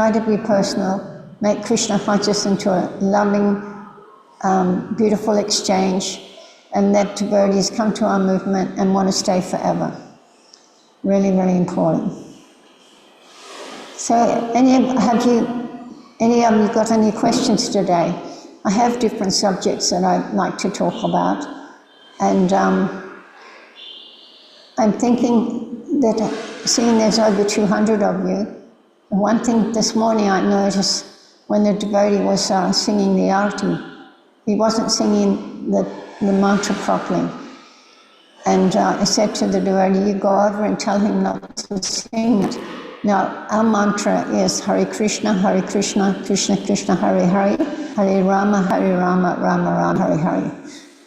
try to be personal, make Krishna conscious into a loving, beautiful exchange, and let devotees come to our movement and want to stay forever. Really, really important. So, any of you got any questions today? I have different subjects that I'd like to talk about, and I'm thinking that, seeing there's over 200 of you, one thing this morning I noticed when the devotee was singing the arati, he wasn't singing the mantra properly. And I said to the devotee, you go over and tell him not to sing it. Now, our mantra is Hare Krishna, Krishna Krishna, Hare Hare, Hare Rama, Rama Rama, Hare Hare.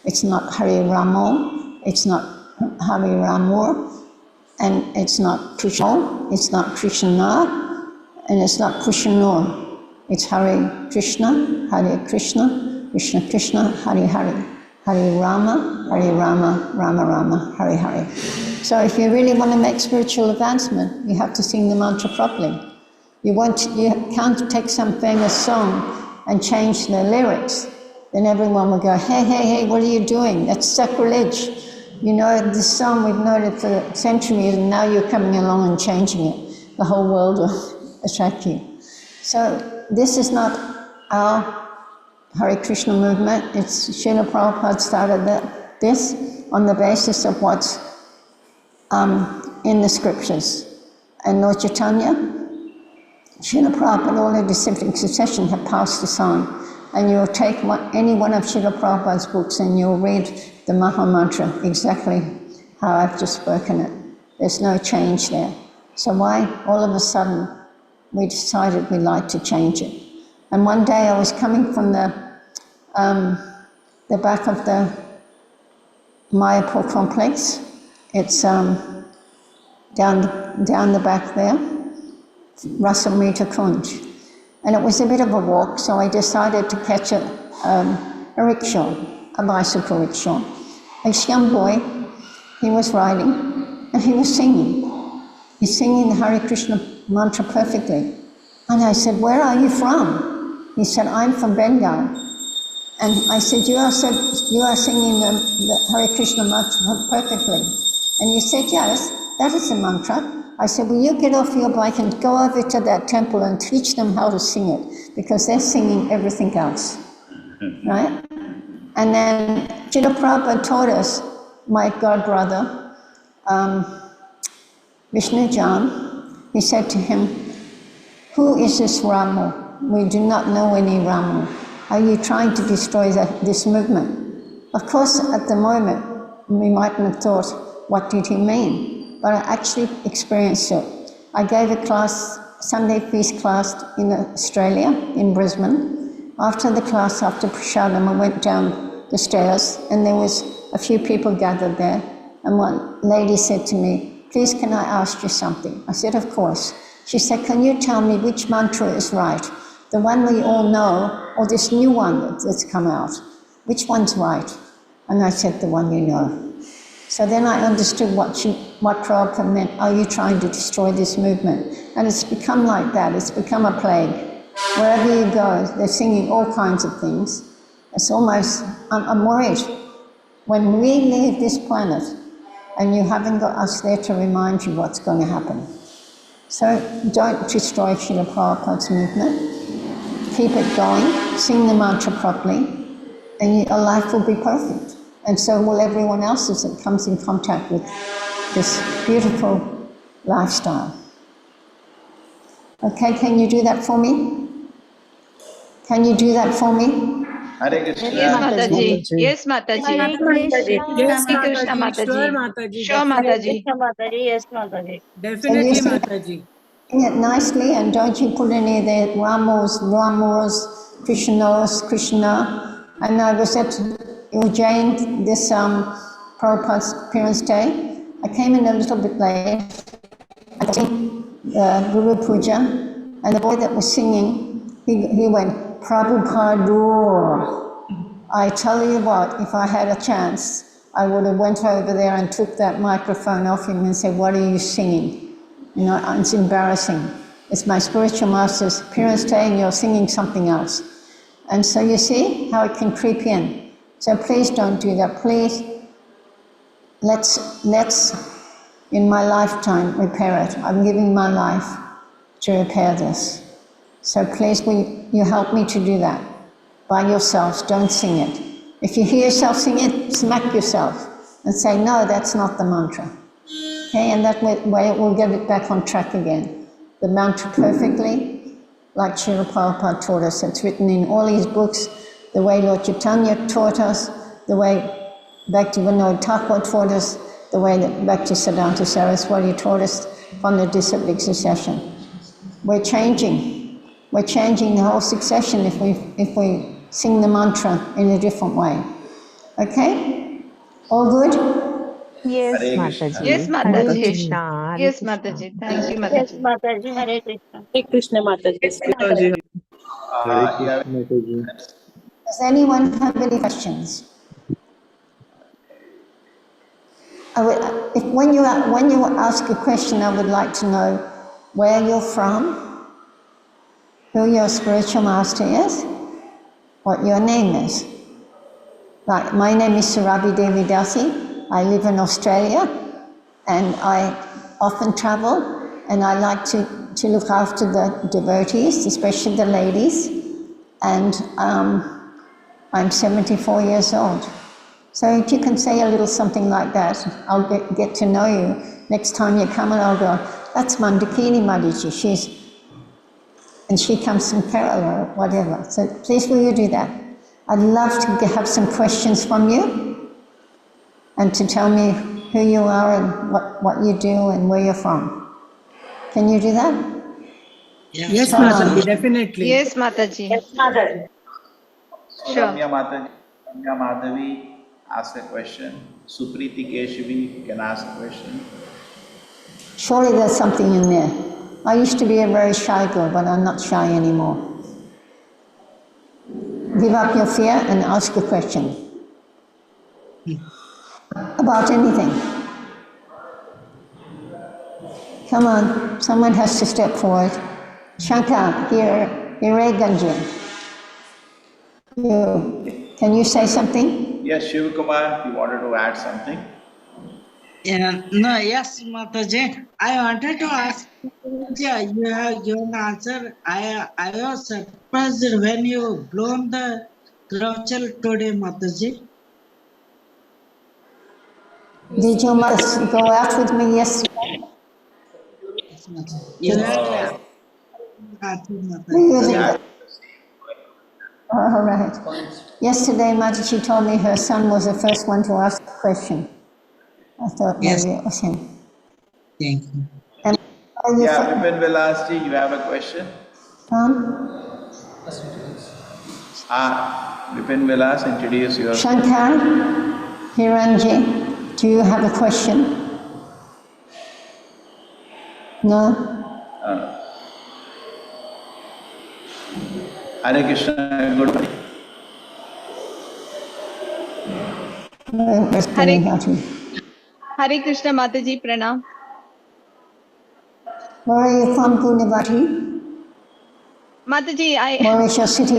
It's not Hare Ramo, it's not Hare Ramor, and it's not Krishna, it's not Krishna, and it's not Krishnor. It's Hare Krishna, Krishna Krishna, Hare Hare, Hare Rama, Rama Rama, Hare Hare. So if you really want to make spiritual advancement, you have to sing the mantra properly. You can't take some famous song and change the lyrics. Then everyone will go, hey, hey, hey, what are you doing? That's sacrilege. You know, this song we've known it for centuries, and now you're coming along and changing it. The whole world will attract you. So this is not our Hare Krishna movement. It's Srila Prabhupada started this on the basis of what's in the scriptures. And Lord Chaitanya, Srila Prabhupada, all the disciplic succession have passed this on. And you'll take any one of Srila Prabhupada's books and you'll read the Maha Mantra exactly how I've just spoken it. There's no change there. So why all of a sudden we decided we'd like to change it? And one day I was coming from the back of the Mayapur complex. It's down the back there, Rasamrita Kunj. And it was a bit of a walk, so I decided to catch a rickshaw, a bicycle rickshaw. This young boy, he was riding and he was singing. He's singing the Hare Krishna mantra perfectly. And I said, where are you from? He said, I'm from Bengal. And I said, you are singing the Hare Krishna mantra perfectly. And he said, yes, that is the mantra. I said, will you get off your bike and go over to that temple and teach them how to sing it, because they're singing everything else, right? And then Srila Prabhupada taught us, my god brother, Vishnu Jan, he said to him, who is this Ramu? We do not know any Ramu. Are you trying to destroy this movement? Of course, at the moment, we mightn't have thought, what did he mean? But I actually experienced it. I gave a class, Sunday feast class in Australia, in Brisbane. After the class, after Prasadam, I went down the stairs and there was a few people gathered there. And one lady said to me, please can I ask you something? I said, of course. She said, can you tell me which mantra is right? The one we all know, or this new one that's come out? Which one's right? And I said, the one you know. So then I understood what Prabhupada meant. Are you trying to destroy this movement? And it's become like that. It's become a plague. Wherever you go, they're singing all kinds of things. It's almost, I'm worried. When we leave this planet, and you haven't got us there to remind you what's going to happen. So don't destroy Srila Prabhupada's movement. Keep it going, sing the mantra properly, and your life will be perfect. And so will everyone else as it comes in contact with this beautiful lifestyle. Okay, can you do that for me? Can you do that for me? Hare Krishna. Yes, Mataji. Yes, Mataji. Hare Krishna. Yes, Krishna Mataji. Sure, Mataji. Yes, Mataji. Definitely, So Mataji. sing it nicely, and don't you put any of the Ramos, Krishna. And I was at Ujjain this Prabhupada's appearance day. I came in a little bit late. I think the Guru Puja, and the boy that was singing, he went, Prabhupada. I tell you what, if I had a chance, I would have went over there and took that microphone off him and said, what are you singing? You know, it's embarrassing. It's my spiritual master's appearance day and you're singing something else. And so you see how it can creep in. So please don't do that. Please, let's in my lifetime repair it. I'm giving my life to repair this. So please, will you help me to do that by yourselves? Don't sing it. If you hear yourself sing it, smack yourself and say, no, that's not the mantra. Okay, and that way it will get it back on track again. The mantra perfectly, like Srila Prabhupada taught us. It's written in all his books, the way Lord Chaitanya taught us, the way Bhaktivinoda Thakur taught us, the way that Bhaktisiddhanta Saraswati taught us from the disciplic succession. We're changing the whole succession if we sing the mantra in a different way. Okay? All good? Yes, Hare Mataji. Krishna. Yes, Hare Mataji. Krishna, Hare Yes, Krishna. Mataji. Thank you, Yes, Mataji. Mataji. Hare Krishna. Hare Krishna Mataji. Hare You have Mataji. Does anyone have any questions? When you ask a question, I would like to know where you're from, who your spiritual master is, what your name is. Like, my name is Surabhi Devi Dasi. I live in Australia and I often travel and I like to look after the devotees, especially the ladies, and I'm 74 years old. So if you can say a little something like that, I'll get to know you. Next time you come and I'll go, that's Mandakini Madiji, she comes from Kerala or whatever. So please will you do that? I'd love to have some questions from you and to tell me who you are and what you do and where you're from. Can you do that? Yes, Come on. Mataji, definitely. Yes, Mataji. Yes, Mataji. Sure. Ramya Mataji, Ramya Madhavi ask a question. Supriti Keshavi can ask a question. Surely there's something in there. I used to be a very shy girl, but I'm not shy anymore. Give up your fear and ask a question. About anything. Come on, someone has to step forward. Shankar, Ganji. Can you say something? Yes, Shiv Kumar, you wanted to add something? No, yes, Mataji. I wanted to ask, you have given answer. I was surprised when you blown the crotchel today, Mataji. Did your mother go out with me yesterday? Yes, Mataji. You have answer, Mataji. You did Yeah. that. All right. Yesterday, Mataji told me her son was the first one to ask a question. I thought Yes. maybe it was him. Thank you. And are you Yeah, from? Vipin Vilasji, you have a question? Vipin Vilas, introduce yourself. Shankar, Hiranji, do you have a question? No? Hare Krishna, good morning. Hare Krishna, Mataji. Pranam. Where are you from, Punavati? Mataji, Where is your city?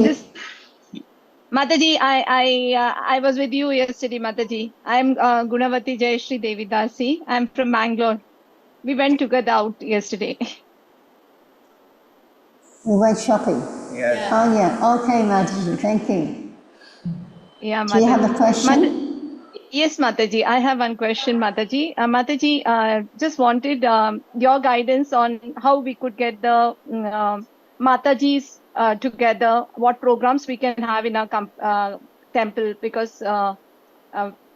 Mataji, I was with you yesterday, Mataji. I'm Gunavati Jayashri Devidasi. I'm from Bangalore. We went together out yesterday. We went shopping. Yes. Oh yeah, okay, Mataji, thank you. Yeah, Mataji. Do you have a question? Yes, Mataji. I have one question, Mataji. Mataji, just wanted your guidance on how we could get the Matajis together, what programs we can have in our temple, because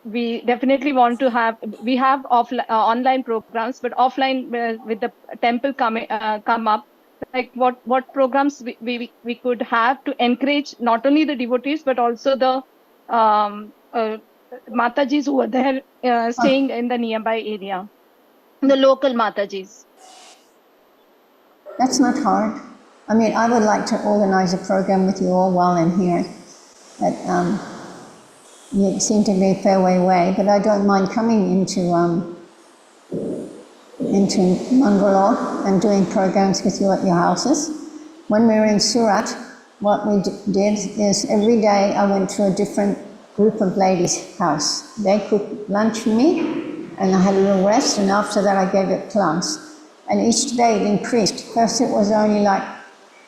we definitely want to have, we have online programs, but offline with the temple come up, like what programs we could have to encourage not only the devotees, but also the Matajis who were there staying in the nearby area, the local Matajis. That's not hard. I mean, I would like to organize a program with you all while I'm here. But you seem to be a fair way away, but I don't mind coming into into Mangalore and doing programs with you at your houses. When we were in Surat, what we did is every day I went to a different group of ladies' house. They cooked lunch for me and I had a little rest, and after that I gave it class. And each day it increased. First it was only like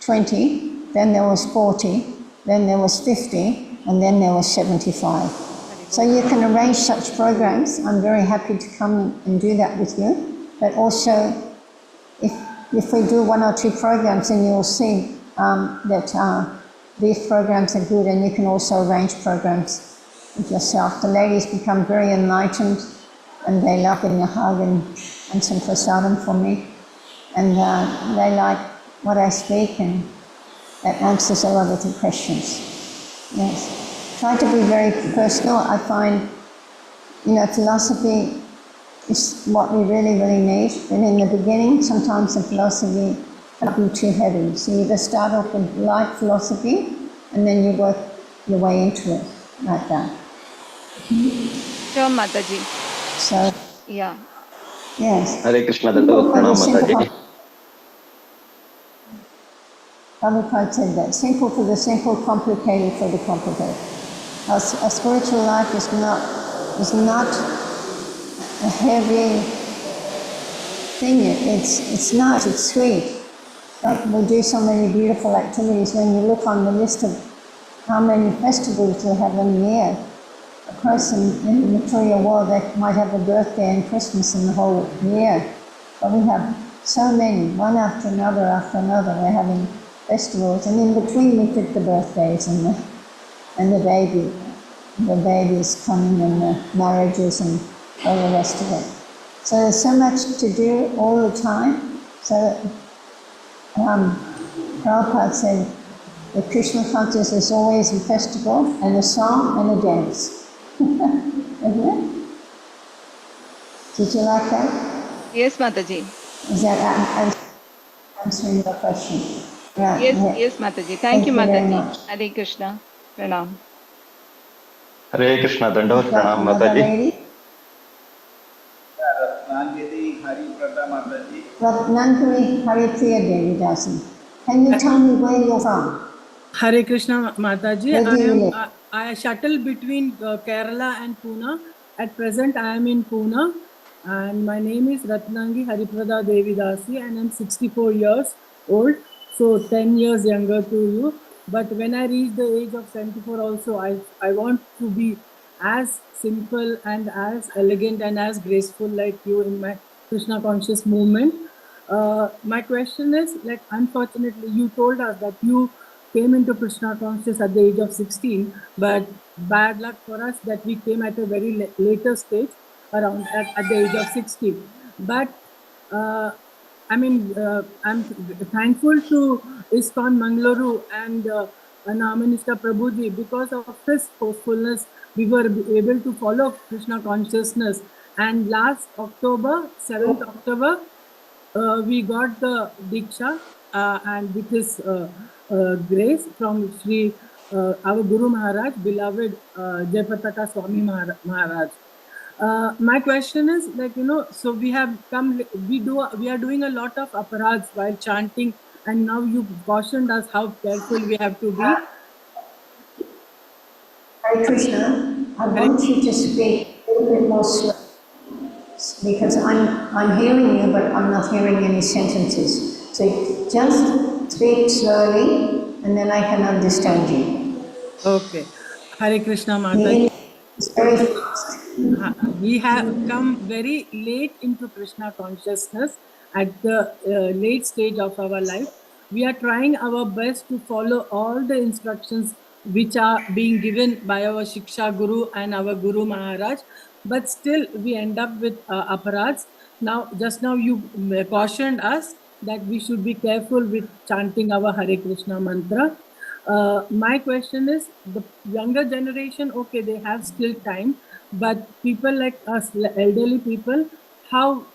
20, then there was 40, then there was 50, and then there was 75. So you can arrange such programs. I'm very happy to come and do that with you. But also, if we do 1 or 2 programs, then you'll see that these programs are good, and you can also arrange programs with yourself. The ladies become very enlightened, and they love getting a hug and some prasadam from me. And they like what I speak, and that answers a lot of the questions. Yes. Try to be very personal. I find, philosophy is what we really, really need. And in the beginning, sometimes the philosophy can be too heavy. So you just start off with light philosophy, and then you work your way into it, like that. Sure, Mataji. So, Yeah. yes. Hare Krishna Dandavat Pranam Mataji. Prabhupada said that, simple for the simple, complicated for the complicated. A spiritual life is not a heavy thing. It's not, it's sweet. But we do so many beautiful activities. When you look on the list of how many festivals we have in the year, a person in the material world, they might have a birthday and Christmas in the whole year. But we have so many, one after another after another. We're having festivals, and in between we put the birthdays and the babies coming, and the marriages and all the rest of it. So there's so much to do all the time. So Prabhupada said the Krishna consciousness is always a festival and a song and a dance. Isn't it? Did you like that? Yes, Mataji. Is that answering your question? Right. Yes, Mataji. Thank you, very Mataji. much. Hare Krishna. Pranam. Hare Krishna Dandavat Pranam Another Mataji. lady? Ratnangiri Hariprada Mataji. Ratnangiri Haripriya Devi Dasi. Can you tell me where you're from? Hare Krishna Mataji. Where do you live? I shuttle between Kerala and Pune. At present, I am in Pune, and my name is Ratnangi Hariprada Devi Dasi, and I'm 64 years old, so 10 years younger to you. But when I reach the age of 74 also, I want to be as simple and as elegant and as graceful like you in my Krishna conscious movement. My question is, like, unfortunately, you told us that you came into Krishna conscious at the age of 16, but bad luck for us that we came at a very later stage, around at the age of 16. But I'm thankful to ISKCON Mangalore and Minister Prabhuji. Because of his forcefulness, we were able to follow Krishna consciousness. And last October, 7th October, we got the Diksha, and with his grace from Sri, our Guru Maharaj, beloved Jayapataka Swami Maharaj. My question is, like, so we have come, we are doing a lot of aparads while chanting, and now you cautioned us how careful we have to be. Hare Krishna, I want you to speak a little bit more slowly, because I'm hearing you, but I'm not hearing any sentences. So just speak slowly, and then I can understand you. Okay. Hare Krishna Mataji. It's very fast. We have come very late into Krishna consciousness at the late stage of our life. We are trying our best to follow all the instructions which are being given by our Shiksha Guru and our Guru Maharaj, but still we end up with aparads. Now, just now you cautioned us that we should be careful with chanting our Hare Krishna mantra. My question is, the younger generation, okay, they have still time, but people like us, elderly people, how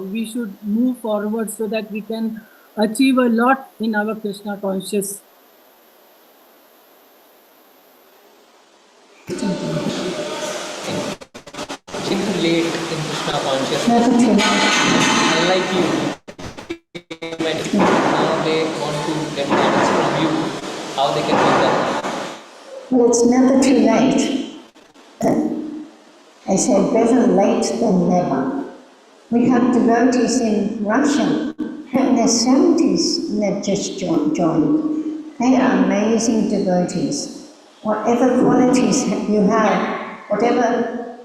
we should move forward so that we can achieve a lot in our Krishna conscious. Late in Krishna consciousness. unlike you, when now they want to get guidance from you, how they can do that? Well, it's never too late. I say better late than never. We have devotees in Russia in their 70s and they've just joined. They are amazing devotees. Whatever qualities you have, whatever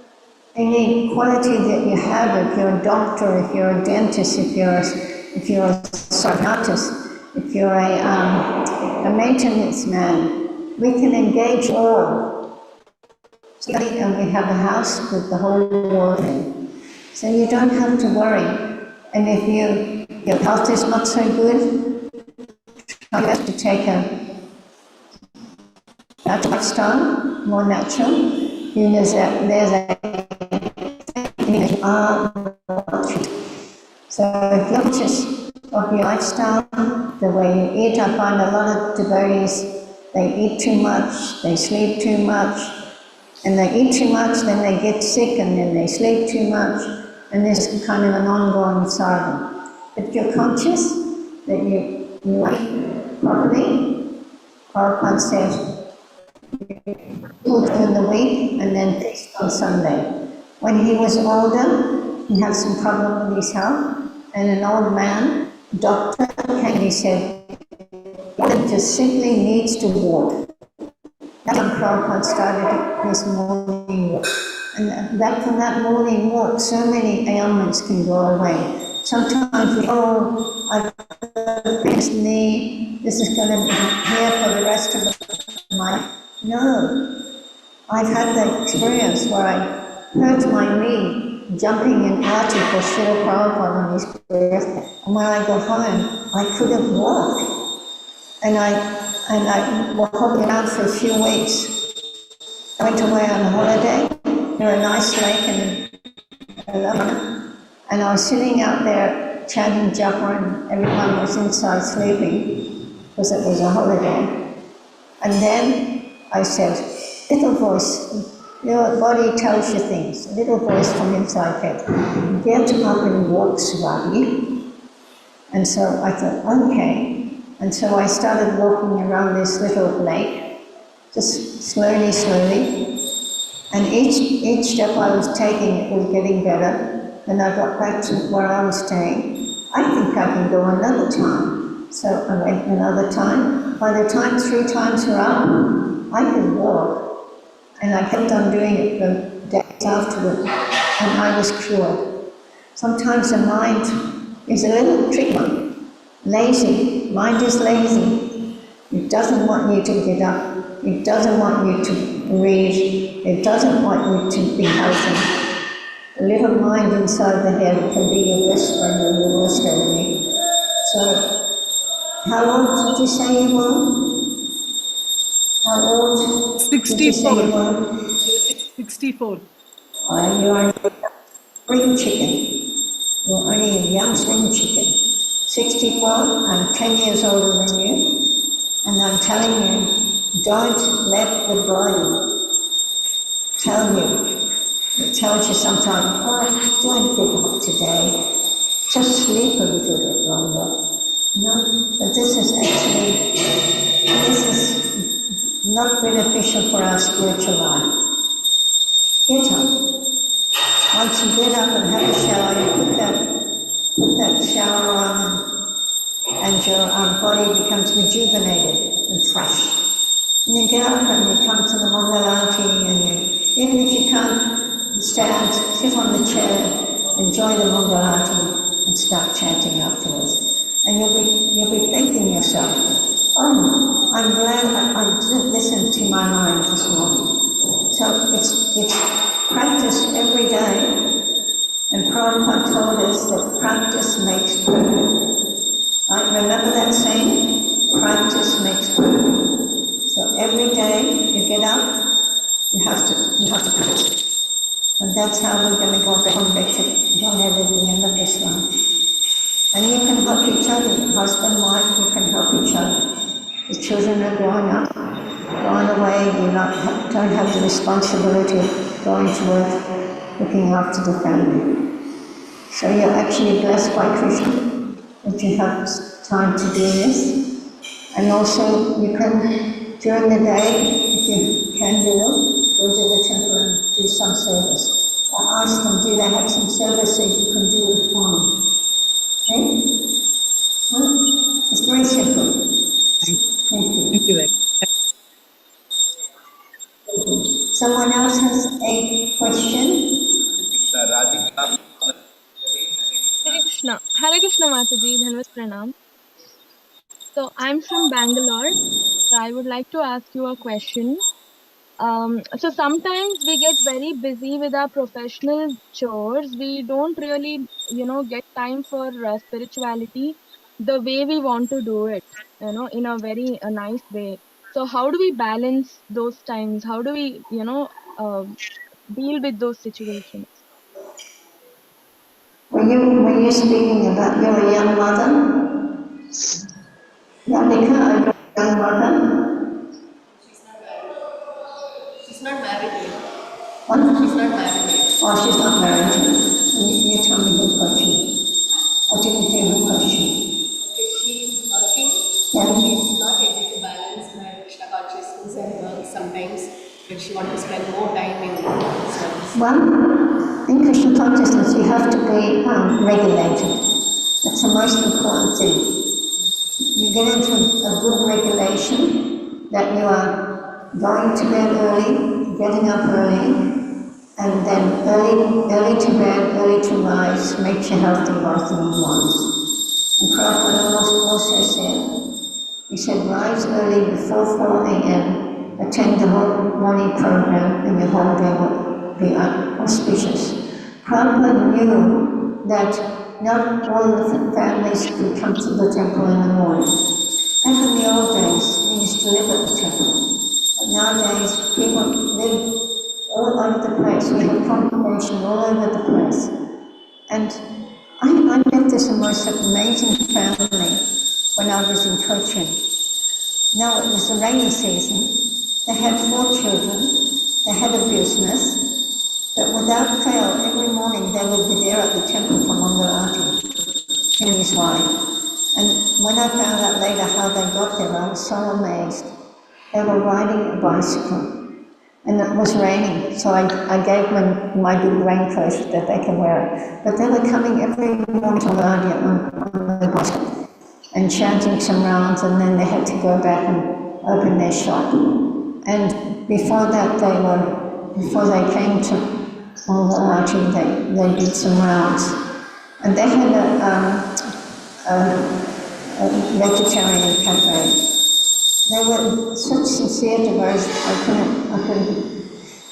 any quality that you have, if you're a doctor, if you're a dentist, if you're a psychiatrist, if you're a maintenance man, we can engage all. And we have a house with the whole world in. So you don't have to worry. And if your health is not so good, you have to take a lifestyle, more natural. There's so if you're conscious of your lifestyle, the way you eat, I find a lot of devotees, they eat too much, they sleep too much, and they eat too much, then they get sick, and then they sleep too much, and there's kind of an ongoing cycle. But if you're conscious that you eat properly, Prabhupada says, food in the week and then feast on Sunday. When he was older, he had some problem with his health, and an old man, doctor, came and he said, he just simply needs to walk. That's when Prabhupada started his morning walk. And from that morning walk, so many ailments can go away. Sometimes we, I've got this knee, this is going to be here for the rest of my life. No, I've had the experience where I hurt my knee jumping in arati for Srila Prabhupada on his birthday. And when I got home, I couldn't walk. And I was hobbling around for a few weeks. I went away on a holiday near a nice lake in Malyalam, and I was sitting out there chanting japa and everyone was inside sleeping because it was a holiday. And then I said, little voice, your body tells you things, a little voice from inside said, get up and walk, Surabhi. And so I thought, okay. And so I started walking around this little lake, just slowly, and each step I was taking, it was getting better. And I got back to where I was staying. I think I can go another time. So I went another time. By the time 3 times were up, I could walk. And I kept on doing it for days afterward, and I was cured. Sometimes the mind is a little tricky. Lazy. Mind is lazy. It doesn't want you to get up. It doesn't want you to read. It doesn't want you to be healthy. The little mind inside the head can be your best friend or your worst enemy. So, how old did you say you were? How old? 64. Did you say you were? 64. You are a spring chicken. You're only a young spring chicken. 64, I'm 10 years older than you, and I'm telling you, don't let the body tell you. It tells you sometimes, don't get up today, just sleep a little bit longer. No, but this is not beneficial for our spiritual life. Get up. Once you get up and have a shower, you put that shower on and your body becomes rejuvenated and fresh. And you get up and you come to the Mangalam, and even if you can't stand, sit on the chair, enjoy the Mangalam and start chanting afterwards. And you'll be thinking yourself, I'm glad I didn't listen to my mind this morning. So it's practice every day. And Prabhupada told us that practice makes perfect. Right? Remember that saying? Practice makes perfect. So every day you get up, you have to practice. And that's how we're going to go back to John at the end of this life. And you can help each other, husband, wife, you can help each other. The children are growing up, gone away, you don't have the responsibility of going to work, looking after the family. So you're actually blessed by Krishna that you have time to do this. And also you can, during the day, if you can do it, go to the temple and do some service. Or ask them, do they have some service that you can do with one? Okay? Well, it's very simple. Thank you. Thank you very much. Someone else has a question? Radhika. Hare Krishna Mataji, Dhanvat Pranam. So I'm from Bangalore. So I would like to ask you a question. So sometimes we get very busy with our professional chores. We don't really, get time for spirituality the way we want to do it, in a very nice way. So how do we balance those times? How do we, deal with those situations? Were you speaking about you're a young mother? Radhika, are you a young mother? She's not married yet. What? She's not married yet. Oh, she's not married yet. You tell me her question. I didn't hear her question. Okay, she's working. Yeah. She's not able to balance her Krishna consciousness and work sometimes, but she wants to spend more time in service. Well, in Krishna consciousness, you have to be regulated. That's the most important thing. You get into a good regulation that you are going to bed early, getting up early, and then early to bed, early to rise, makes you healthy, wealthy, and wise. And Prabhupada also said, he said, rise early before 4 a.m., attend the whole morning program, and your whole day will be auspicious. Prabhupada knew that not all the families could come to the temple in the morning. Back in the old days, we used to live at the temple. But nowadays, people live all over the place. We have congregation all over the place. And I met this most amazing family when I was in Cochin. Now it was the rainy season. They had 4 children. They had a business. But without fail, every morning they would be there at the temple for Mangalati, him and his wife. And when I found out later how they got there, I was so amazed. They were riding a bicycle, and it was raining, so I gave them my big raincoat that they can wear it. But they were coming every morning to Odiya on the bicycle and chanting some rounds, and then they had to go back and open their shop. And before that, before they came to Malyalam, they did some rounds. And they had a vegetarian cafe. They were such sincere devotees, I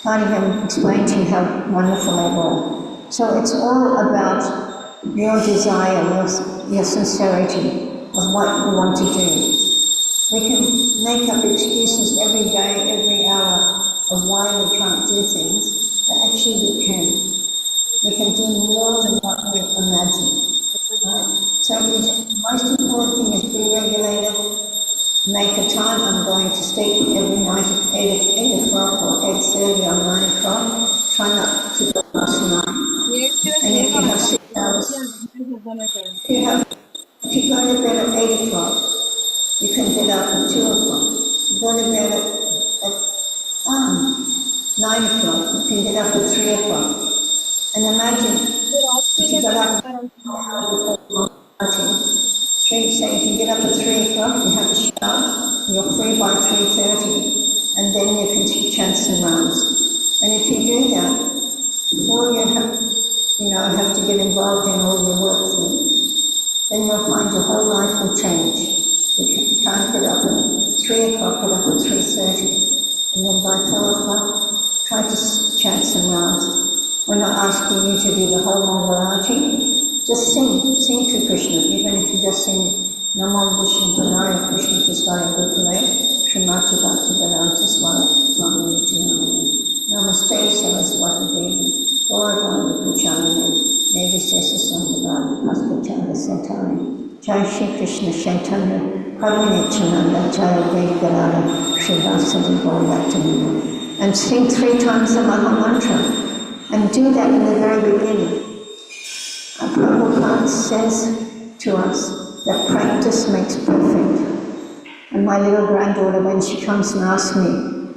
can't even explain to you how wonderful they were. So it's all about your desire, your sincerity of what you want to do. We can make up excuses every day, every hour of why we can't do things, but actually we can. We can do more than what we imagine. Right? So the most important thing is be regulated, make a time. I'm going to sleep every night at 8 o'clock or 8:30 or 9 o'clock. Try not to go past 9. And if you have 6 hours, if you go to bed at 8 o'clock, you can get up at 2 o'clock. You go to bed at 9 o'clock, you can get up at 3 o'clock. And imagine if you got up say if you get up at 3 o'clock, you have a shower, you're free by 3:30, and then you can chant some rounds. And if you do that, before you have to get involved in all your work things, then you'll find your whole life will change. You can't get up at 3 o'clock, get up at 3:30, and then by 4 o'clock, try to chant some rounds. We're not asking you to do the whole Mangalati. Just sing to Krishna, even if you just sing Namo Vishnu Padaya Krishna Prasthaya Kulai, Srimad Bhagavatam Swami Nityananda. Namaste Saraswati Devi, Gauravani Puchamani, Devi Sesa Sambhagavani, Paspachanda Satani, Jai Shri Krishna Chaitanya, Prabhu Nityananda, Jai Vaikuntha, Srivasadi Gauratamina. And sing 3 times the Maha Mantra, and do that in the very beginning. once says to us that practice makes perfect. And my little granddaughter, when she comes and asks me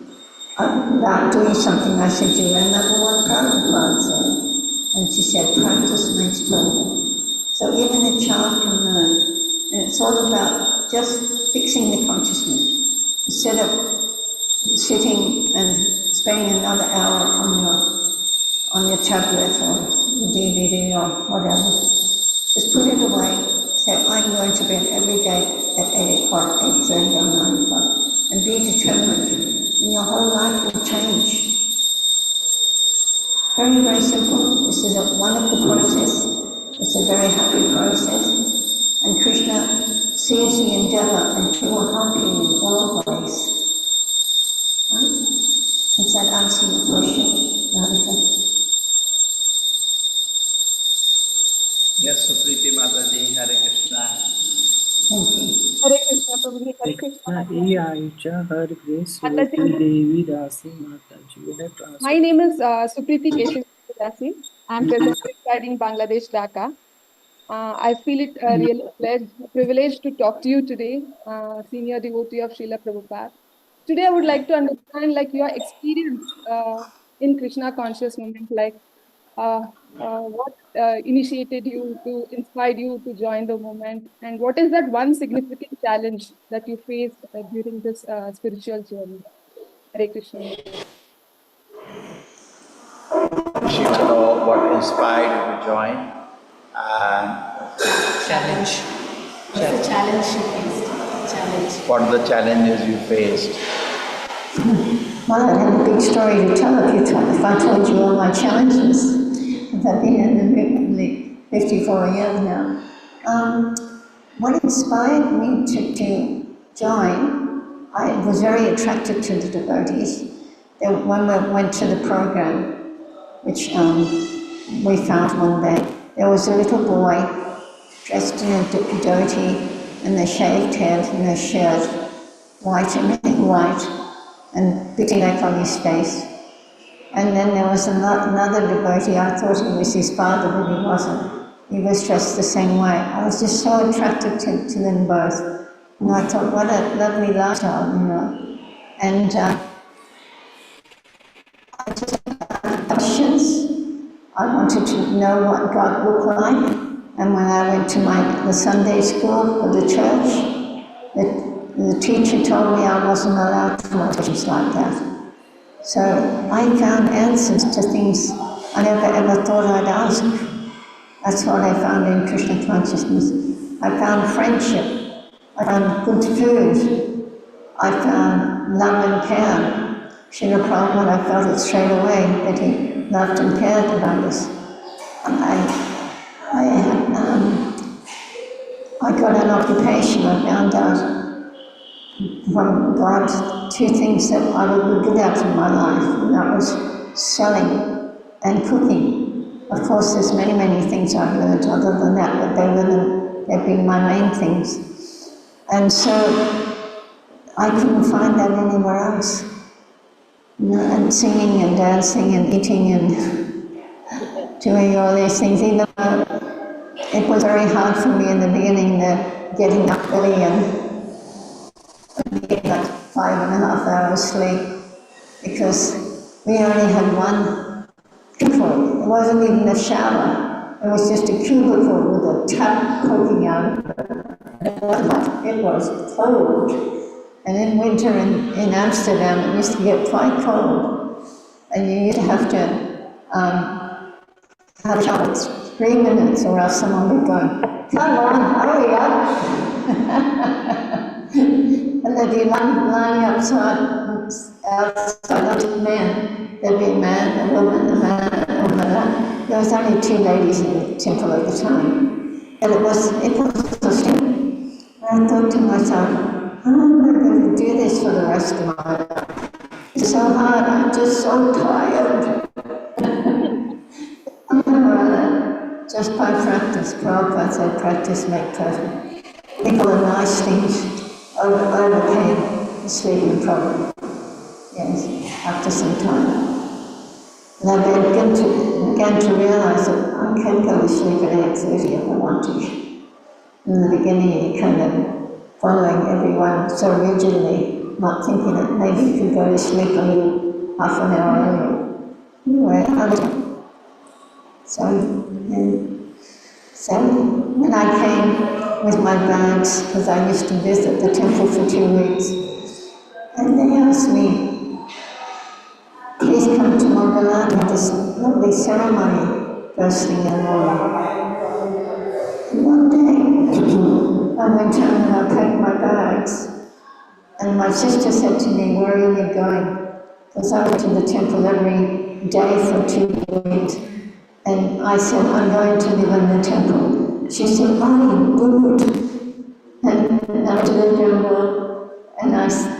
about doing something, I said, do you remember what Prabhupada said? And she said, practice makes perfect. So even a child can learn. And it's all about just fixing the consciousness. Instead of sitting and spending another hour on your tablet or your DVD or whatever, just put it away. Say, I'm going to bed every day at 8 o'clock, 8:30 or 9 o'clock, and be determined, and your whole life will change. Very, very simple. This is a wonderful process. It's a very happy process. And Krishna sees the endeavor and he will help you in all ways. Does that answer your question, Radhika? Yes, Supriti Mataji, Hare Krishna. Thank you. Hare Krishna, Prabhuji. Hare Krishna. Devi Dasi Mataji. My name is Supriti Keshav. I'm presently residing in Bangladesh, Dhaka. I feel it really a privilege to talk to you today, senior devotee of Srila Prabhupada. Today, I would like to understand your experience in Krishna conscious movement, what initiated you to inspired you to join the movement, and what is that one significant challenge that you faced during this spiritual journey? Hare Krishna. She to know what inspired you to join. Challenge. What's the challenge you faced? Challenge. What are the challenges you faced? Well, I'd have a big story to tell if I told you all my challenges. I've been in the movement 54 years now. What inspired me to join, I was very attracted to the devotees. When we went to the program, which we found one day, there was a little boy dressed in a dhoti and a shaved head and a shirt, white, everything white, and big neck on his face. And then there was another devotee. I thought he was his father, but he wasn't. He was dressed the same way. I was just so attracted to them both. And I thought, what a lovely lifestyle, And I just had questions. I wanted to know what God looked like. And when I went to the Sunday school or the church, the teacher told me I wasn't allowed to have questions like that. So I found answers to things I never ever thought I'd ask. That's what I found in Krishna consciousness. I found friendship. I found good food. I found love and care. Srila Prabhupada, I felt it straight away that he loved and cared about us. I got an occupation. I found out from God 2 things that I would be good at in my life, and that was selling and cooking. Of course, there's many, many things I've learned other than that, but they've been my main things. And so I couldn't find that anywhere else. And singing and dancing and eating and doing all these things, even though it was very hard for me in the beginning, getting up early and getting like 5.5 hours sleep, because we only had one cubicle. It wasn't even a shower. It was just a cubicle with a tap poking out of it. It was cold. And in winter in Amsterdam, it used to get quite cold. And you used to have to have a shower 3 minutes, or else someone would go, come on, hurry up. And they'd be lining outside of men. There'd be a man, a woman, a man, a woman. There was only 2 ladies in the temple at the time. And it was so simple. And I thought to myself, how am I going to do this for the rest of my life? It's so hard, I'm just so tired. Just by practice, Prabhupada said, practice make perfect. I think all the nice things overcame the sleeping problem. Yes, after some time. And I began to realize that I can go to sleep at 8:30 if I want to. In the beginning, you kind of following everyone so rigidly, not thinking that maybe you could go to sleep a little half an hour earlier. Anyway, so when I came with my bags, because I used to visit the temple for 2 weeks, and they asked me, please come to Malyalam for this lovely ceremony first thing in the morning. And one day, I went home and I packed my bags, and my sister said to me, where are you going? Because I went to the temple every day for 2 weeks. And I said, I'm going to live in the temple. She said, oh, good. And I went to the temple, and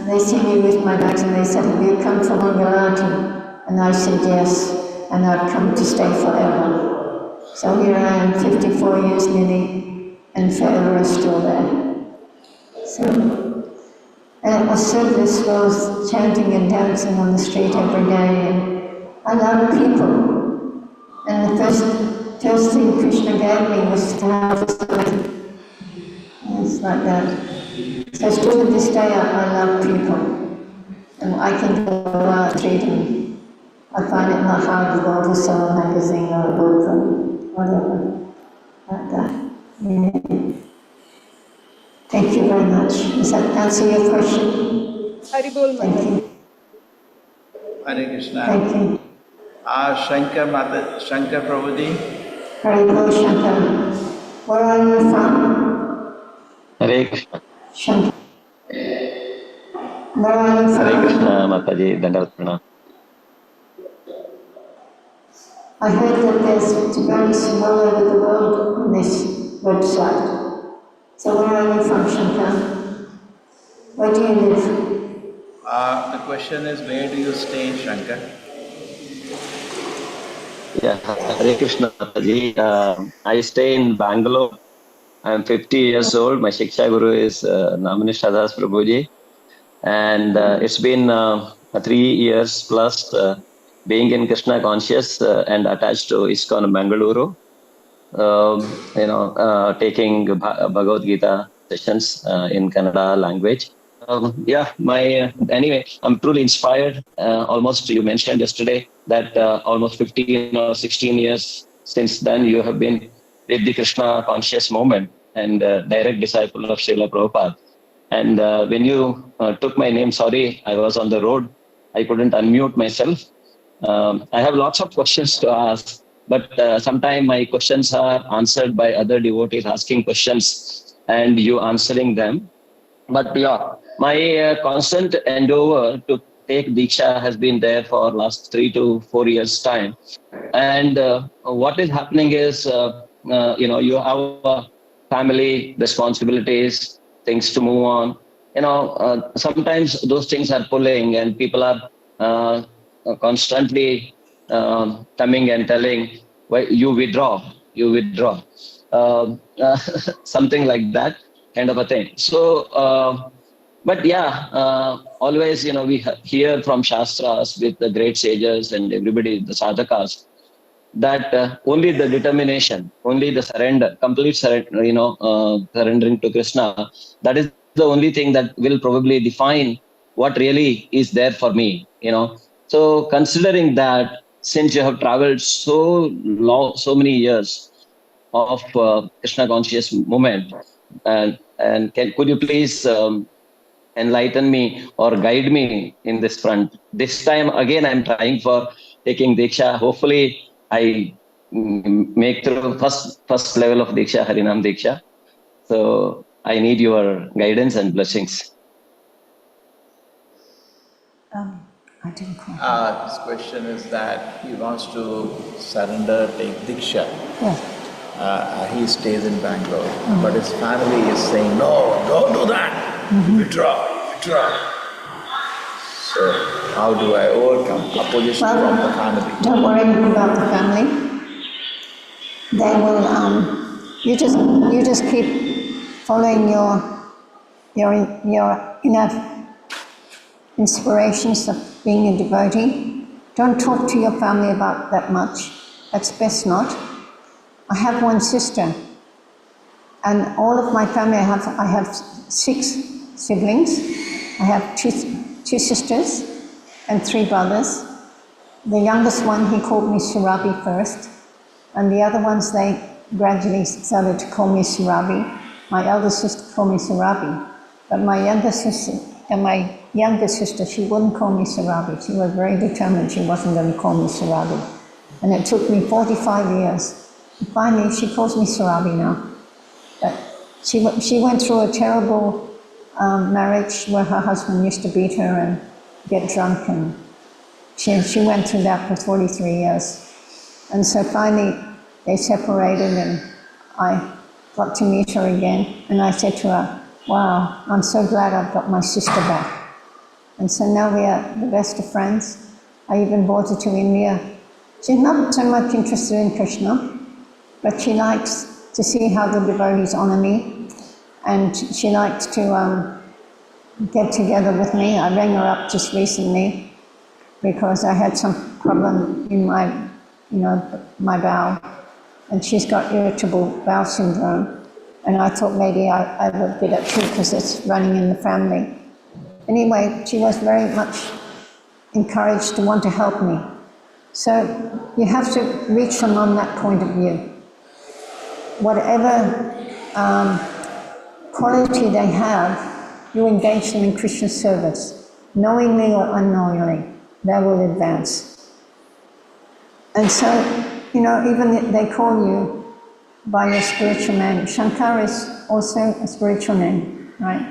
they see me with my bags, and they said, have you come from Gujarati? And I said, yes, and I've come to stay forever. So here I am, 54 years nearly, and forever still there. So, and it was service was chanting and dancing on the street every day, and I love people. And the first thing Krishna gave me was to have a study. It's like that. So still to this day, I love people. And I can go out treating. I find it not hard to go to sell a magazine or a book or whatever. Like that. Yeah. Thank you very much. Does that answer your question? Haribol, Thank you. Hare Krishna. Thank you. Shankar Prabhuji. Haribol Shankar. Where are you from? Hare Krishna. Shankar. Where are you from? Hare Krishna, Mataji, Dandavat Pranam. I heard that there's devotees from all over the world on this website. So where are you from, Shankar? Where do you live? The question is, where do you stay, Shankar? Yeah, Hare Krishna, Mataji. I stay in Bangalore. I'm 50 years old. My Shiksha Guru is Naminishadhas Prabhuji. And it's been 3 years plus being in Krishna conscious and attached to ISKCON Mangalore. Taking Bhagavad Gita sessions in Kannada language. Anyway, I'm truly inspired. Almost, you mentioned yesterday that almost 15 or 16 years since then you have been with the Krishna conscious movement and direct disciple of Srila Prabhupada. And when you took my name, sorry, I was on the road. I couldn't unmute myself. I have lots of questions to ask, but sometimes my questions are answered by other devotees asking questions and you answering them. But yeah, my constant endeavor to take Diksha has been there for last 3 to 4 years time. And what is happening is, you have family responsibilities, things to move on. Sometimes those things are pulling and people are constantly coming and telling, well, you withdraw, something like that kind of a thing. So, but yeah, always, we hear from Shastras with the great sages and everybody, the sadhakas, that only the determination, only the surrender, complete surrender, surrendering to Krishna, that is the only thing that will probably define what really is there for me, So considering that, since you have traveled so long, so many years of Krishna conscious movement, and could you please enlighten me or guide me in this front? This time again, I'm trying for taking Diksha. Hopefully, I make through first level of Diksha, Harinam Diksha. So I need your guidance and blessings. I didn't quite. His question is that he wants to surrender, take Diksha. Yes. He stays in Bangalore, but his family is saying, no, don't do that. Withdraw. So how do I overcome opposition from the family? Don't worry about the family. They will. You just keep following your inner inspirations of being a devotee. Don't talk to your family about that much. That's best not. I have one sister, and all of my family, I have 6 siblings. I have two sisters and 3 brothers. The youngest one, he called me Surabhi first, and the other ones, they gradually started to call me Surabhi. My elder sister called me Surabhi, but my younger sister, she wouldn't call me Surabhi. She was very determined she wasn't going to call me Surabhi. And it took me 45 years. And finally, she calls me Surabhi now. But she went through a terrible marriage where her husband used to beat her and get drunk, and she went through that for 43 years. And so finally they separated, and I got to meet her again, and I said to her, wow, I'm so glad I've got my sister back. And so now we are the best of friends. I even brought her to India. She's not so much interested in Krishna, but she likes to see how the devotees honor me, and she likes to get together with me. I rang her up just recently because I had some problem in my bowel, and she's got irritable bowel syndrome, and I thought maybe I would get it too because it's running in the family. Anyway, she was very much encouraged to want to help me. So you have to reach them on that point of view. Whatever quality they have, you engage them in Krishna service, knowingly or unknowingly, they will advance. And so, even if they call you by your spiritual name, Shankar is also a spiritual name, right?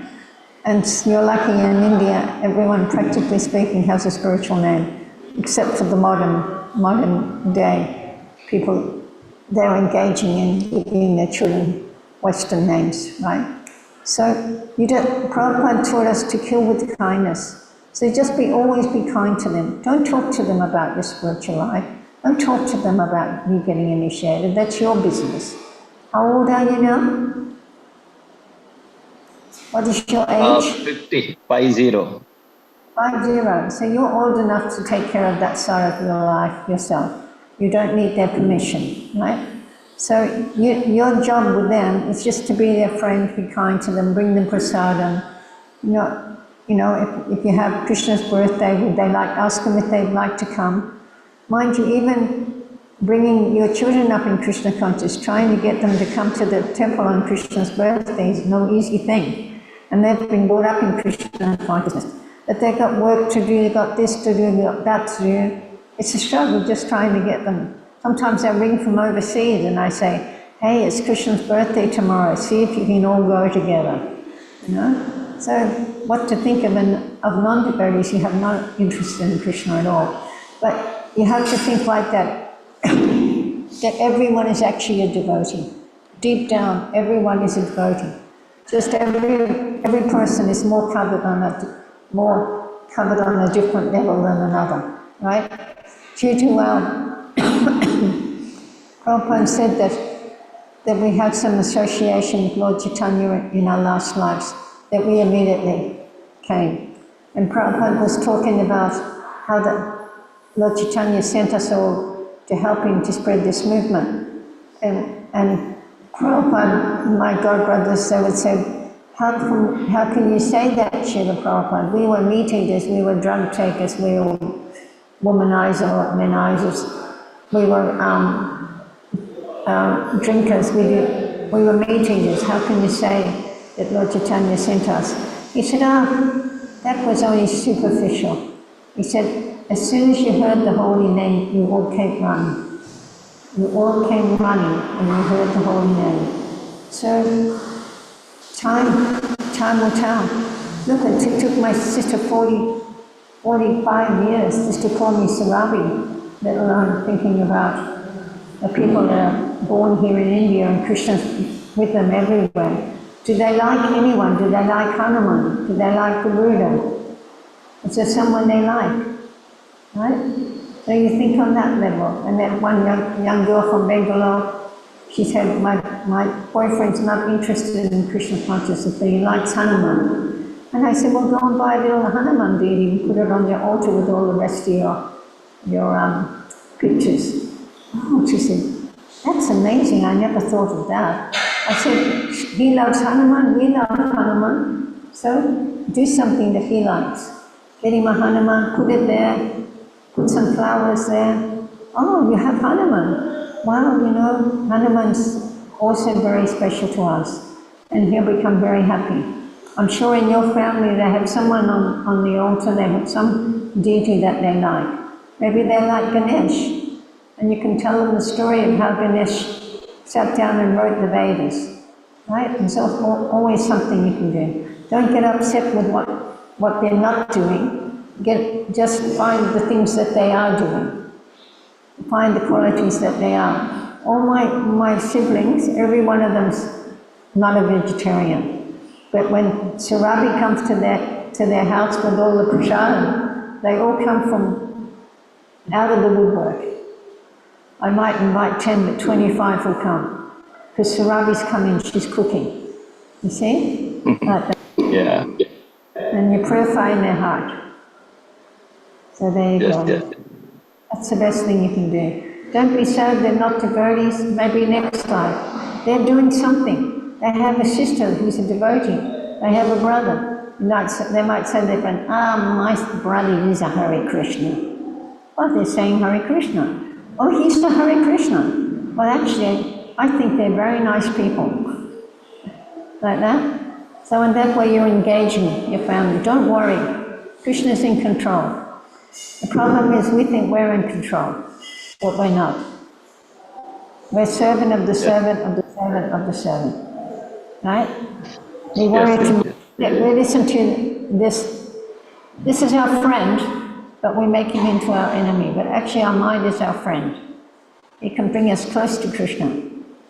And you're lucky in India, everyone practically speaking has a spiritual name, except for the modern day people. They're engaging in giving their children Western names, right? So Prabhupada taught us to kill with kindness. So always be kind to them. Don't talk to them about your spiritual life. Don't talk to them about you getting initiated. That's your business. How old are you now? What is your age? 50. 50. So you're old enough to take care of that side of your life yourself. You don't need their permission, right? So your job with them is just to be their friend, be kind to them, bring them prasadam. If you have Krishna's birthday, ask them if they'd like to come. Mind you, even bringing your children up in Krishna consciousness, trying to get them to come to the temple on Krishna's birthday is no easy thing. And they've been brought up in Krishna consciousness. But they've got work to do, they've got this to do, they've got that to do. It's a struggle just trying to get them. Sometimes I ring from overseas and I say, hey, it's Krishna's birthday tomorrow, see if you can all go together. So what to think of non-devotees who have no interest in Krishna at all. But you have to think like that, that everyone is actually a devotee. Deep down, everyone is a devotee. Just every person is more covered on a different level than another, right? Due to Prabhupada said that we had some association with Lord Chaitanya in our last lives, that we immediately came. And Prabhupada was talking about how that Lord Chaitanya sent us all to help him to spread this movement. And Prabhupada, my godbrothers, they would say, how can you say that, Srila Prabhupada? We were meat eaters, we were drug takers, we were womanizers or menizers, we were drinkers, we were meat eaters. How can you say that Lord Chaitanya sent us? He said, that was only superficial. He said, as soon as you heard the holy name, you all came running. You all came running when you heard the holy name. So, time will tell. Look, it took my sister 45 years just to call me Surabhi, let alone thinking about the people that are born here in India and Krishna's with them everywhere. Do they like anyone? Do they like Hanuman? Do they like Garuda? Is there someone they like? Right? So you think on that level. And then one young girl from Bengali, she said, my boyfriend's not interested in Krishna consciousness, but he likes Hanuman. And I said, well, go and buy a little Hanuman deity and put it on your altar with all the rest of your pictures. Oh, she said, that's that's amazing. I never thought of that. I said, he loves Hanuman, we love Hanuman, so do something that he likes. Get him a Hanuman, put it there, put some flowers there. Oh, you have Hanuman. Wow, you know, Hanuman's also very special to us, and he'll become very happy. I'm sure in your family they have someone on the altar, they have some deity that they like. Maybe they like Ganesh, and you can tell them the story of how Ganesh sat down and wrote the Vedas, right? There's always something you can do. Don't get upset with what they're not doing. Just find the things that they are doing. Find the qualities that they are. All my siblings, every one of them's not a vegetarian. But when Surabhi comes to their house with all the prasadam, they all come from out of the woodwork. I might invite 10, but 25 will come. Because Surabhi's coming, she's cooking. You see? Like that. Yeah. And you purify in their heart. So there you go. Yes. That's the best thing you can do. Don't be sad they're not devotees, maybe next time. They're doing something. They have a sister who's a devotee. They have a brother. They might say to their friend, my brother is a Hare Krishna. Well, they're saying Hare Krishna. Oh, he's the Hare Krishna. Well, actually, I think they're very nice people. Like that. So in that way you're engaging your family. Don't worry. Krishna's in control. The problem is we think we're in control, but we're not. We're servant of the servant of the servant of the servant. Right? We listen to this. This is our friend, but we make him into our enemy. But actually our mind is our friend. He can bring us close to Krishna.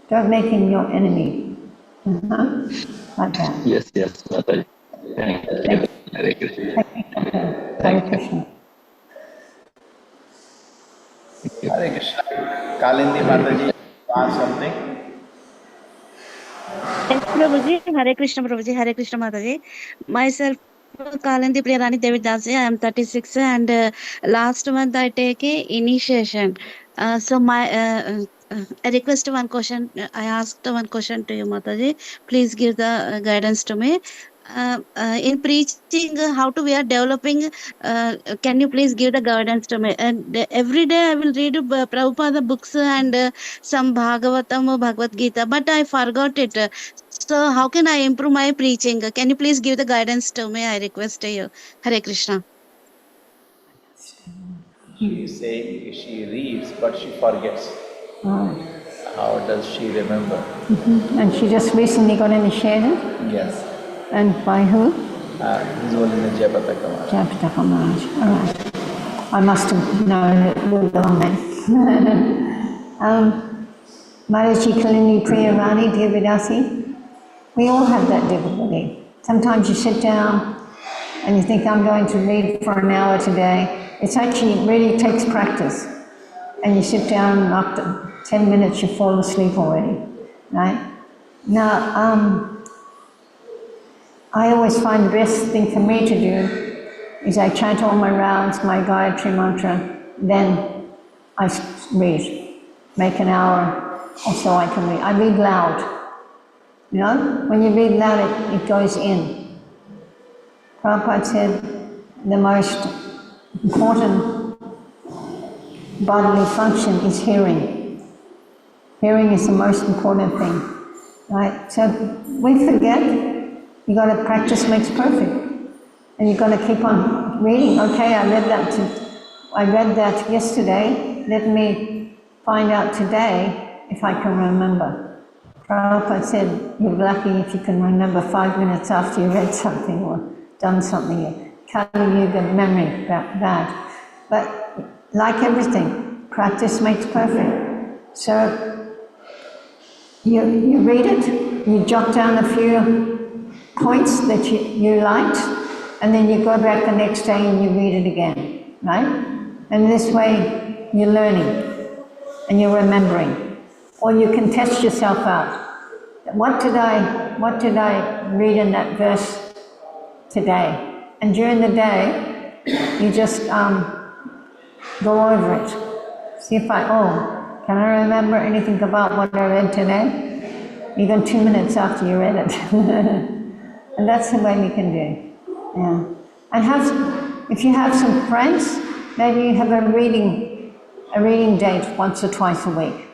Don't make him your enemy. Like that. Yes, Mataji. Thank you. Hare Krishna. Hare Krishna. Hare Krishna. Kalindi Mataji, ask something? Yes, Prabhuji. Hare Krishna, Prabhuji. Hare Krishna, Mataji. Myself, Kalindi Priyarani Devidasi. I am 36, and last month I take a initiation. So my I request one question. I asked one question to you, Mataji. Please give the guidance to me. In preaching, how to we are developing, can you please give the guidance to me? And every day I will read Prabhupada books and some Bhagavatam or Bhagavad Gita, but I forgot it. So how can I improve my preaching? Can you please give the guidance to me? I request you. Hare Krishna. She is saying she reads, but she forgets. Oh. How does she remember? And she just recently got initiated? Yes. And by who? This was in the Jayapataka Maharaj. Jayapataka Maharaj. All right. I must have known it with the long name. Maharaji Kalini Priyarani Devidasi. We all have that difficulty. Sometimes you sit down and you think, I'm going to read for an hour today. It's actually really takes practice. And you sit down and after 10 minutes you fall asleep already, right? Now, I always find the best thing for me to do is I chant all my rounds, my Gayatri mantra, then I read. Make an hour or so I can read. I read loud. You know, when you read loud, it goes in. Prabhupada said the most important bodily function is hearing. Hearing is the most important thing, right? So we forget. You got to practice makes perfect, and you got to keep on reading. Okay, I read that yesterday. Let me find out today if I can remember. Prabhupada said, you're lucky if you can remember 5 minutes after you read something or done something. Kali Yuga memory, bad. But like everything, practice makes perfect. So you read it, you jot down a few points that you liked, and then you go back the next day and you read it again, right? And this way you're learning and you're remembering. Or you can test yourself out. What did I read in that verse today? And during the day, you just go over it. See if Can I remember anything about what I read today? Even 2 minutes after you read it. And that's the way we can do. Yeah. And if you have some friends, maybe you have a reading date once or twice a week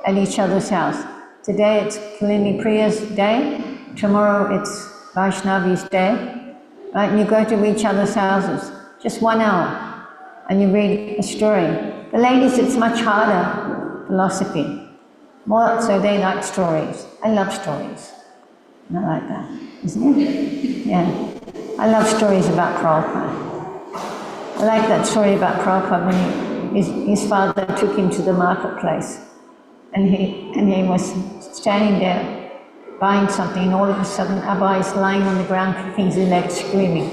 at each other's house. Today it's Kalini Priya's day, tomorrow it's Vaishnavi's day, right? And you go to each other's houses, just 1 hour, and you read a story. The ladies, it's much harder, philosophy. More so they like stories. I love stories. I like that, isn't it? Yeah. I love stories about Prabhupada. I like that story about Prabhupada when his father took him to the marketplace. And he was standing there buying something, and all of a sudden Abba is lying on the ground, kicking his legs, screaming.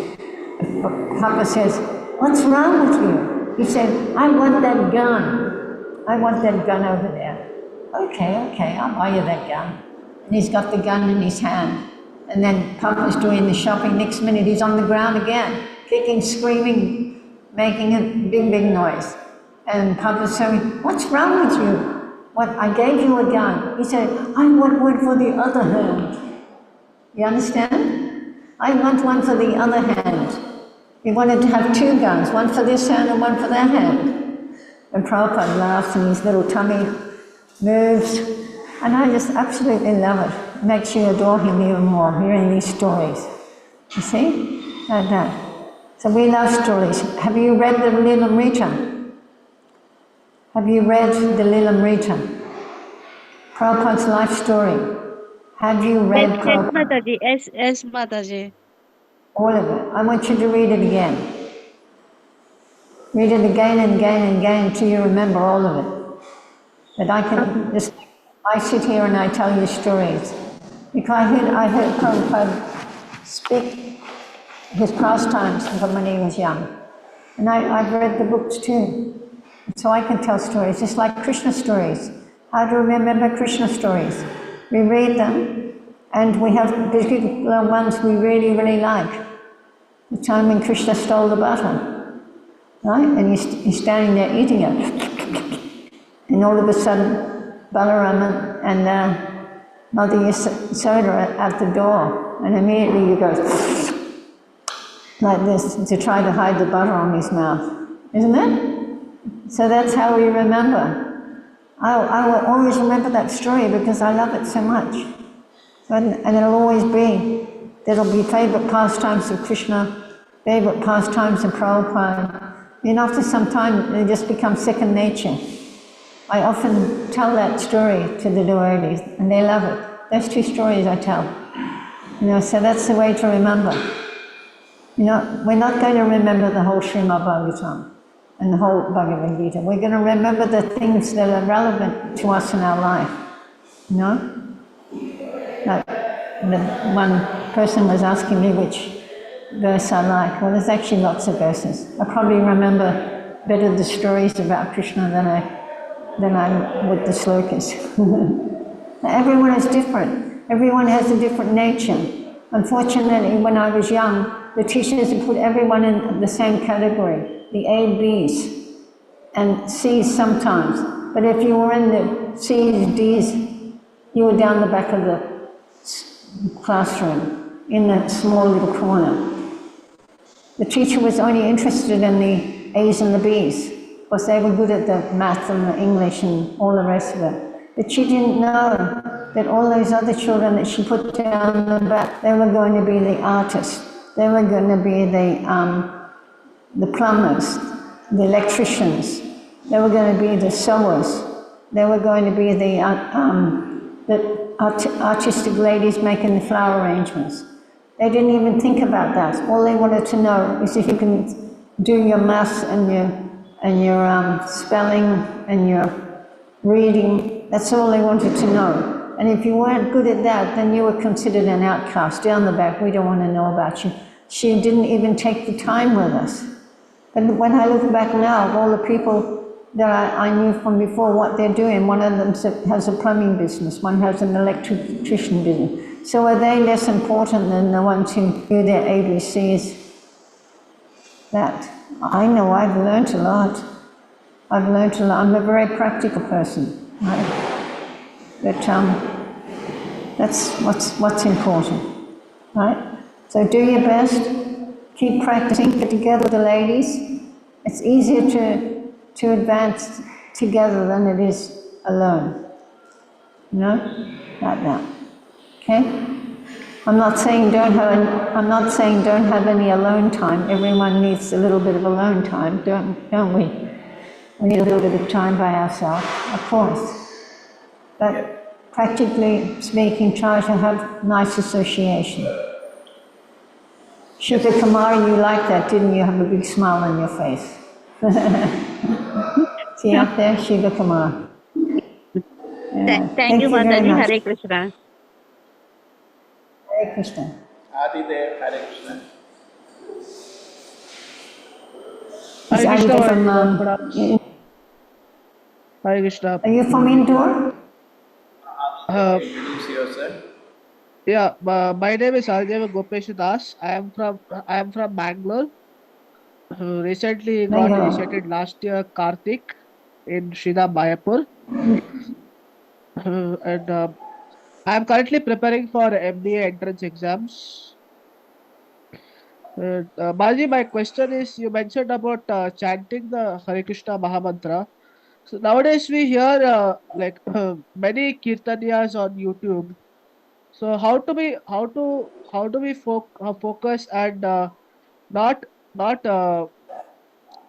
Papa says, "What's wrong with you?" He said, "I want that gun. I want that gun over there." Okay, I'll buy you that gun. And he's got the gun in his hand. And then Papa's doing the shopping. Next minute he's on the ground again, kicking, screaming, making a big noise. And Papa's saying, "What's wrong with you? What, I gave you a gun." He said, "I want one for the other hand." You understand? I want one for the other hand. He wanted to have 2 guns, one for this hand and one for that hand. And Prabhupada laughs and his little tummy moves. And I just absolutely love it. It makes you adore him even more, hearing these stories. You see? Like that. So we love stories. Have you read the Lilamrita? Have you read the Lilamrita? Prabhupada's life story. Have you read Prabhupada? Yes, Mataji. All of it. I want you to read it again. Read it again and again and again until you remember all of it. But I sit here and I tell you stories. Because I heard Prabhupada speak his pastimes from when he was young. And I've read the books too. So I can tell stories, just like Krishna stories. How to remember Krishna stories? We read them, and we have particular ones we really like. The time when Krishna stole the butter, right? And he's standing there eating it. And all of a sudden, Balaram and Mother Yasoda are at the door, and immediately he goes like this to try to hide the butter on his mouth. Isn't it? So that's how we remember. I will always remember that story because I love it so much. And it'll always be, there'll be favorite pastimes of Krishna, favorite pastimes of Prabhupada. And after some time, they just become second nature. I often tell that story to the devotees, and they love it. Those 2 stories I tell. So that's the way to remember. We're not going to remember the whole Srimad Bhagavatam and the whole Bhagavad Gita. We're going to remember the things that are relevant to us in our life. Like one person was asking me which verse I like. Well, there's actually lots of verses. I probably remember better the stories about Krishna than I would the slokas. Everyone is different. Everyone has a different nature. Unfortunately, when I was young, the teachers put everyone in the same category, the A, B's, and C's sometimes. But if you were in the C's, D's, you were down the back of the classroom, in the small little corner. The teacher was only interested in the A's and the B's, because they were good at the math and the English and all the rest of it. But she didn't know that all those other children that she put down the back, they were going to be the artists. They were going to be the plumbers, the electricians. They were going to be the sewers. They were going to be the artistic ladies making the flower arrangements. They didn't even think about that. All they wanted to know is if you can do your maths and your spelling and your reading. That's all they wanted to know. And if you weren't good at that, then you were considered an outcast. Down the back, we don't want to know about you. She didn't even take the time with us. But when I look back now, of all the people that I knew from before, what they're doing, one of them has a plumbing business, one has an electrician business. So are they less important than the ones who do their ABCs? That I know I've learned a lot. I've learned a lot. I'm a very practical person, right? But that's what's important, right? So do your best, keep practicing, get together with the ladies. It's easier to advance together than it is alone, you know, like that, okay? I'm not saying don't have any alone time. Everyone needs a little bit of alone time, don't we? We need a little bit of time by ourselves, of course. But practically speaking, try to have nice association. Shiva Kumar, you like that, didn't you? Have a big smile on your face. See up there, Shiva Kumar. Yeah. Thank you, very Mataji. much. Hare Krishna. Hare Krishna. Adi there, Hare Krishna. Is Adi from, Hare Krishna. are you from Indore? Introduce yourself. Yeah, my name is Arjava Gopesh Das. I am from Bangalore. Recently got Bangalore. initiated last year Karthik in Srila Mayapur. And I am currently preparing for MBA entrance exams. Baji, my question is, you mentioned about chanting the Hare Krishna Mahamantra. So nowadays we hear many kirtaniyas on YouTube. So how do we focus and not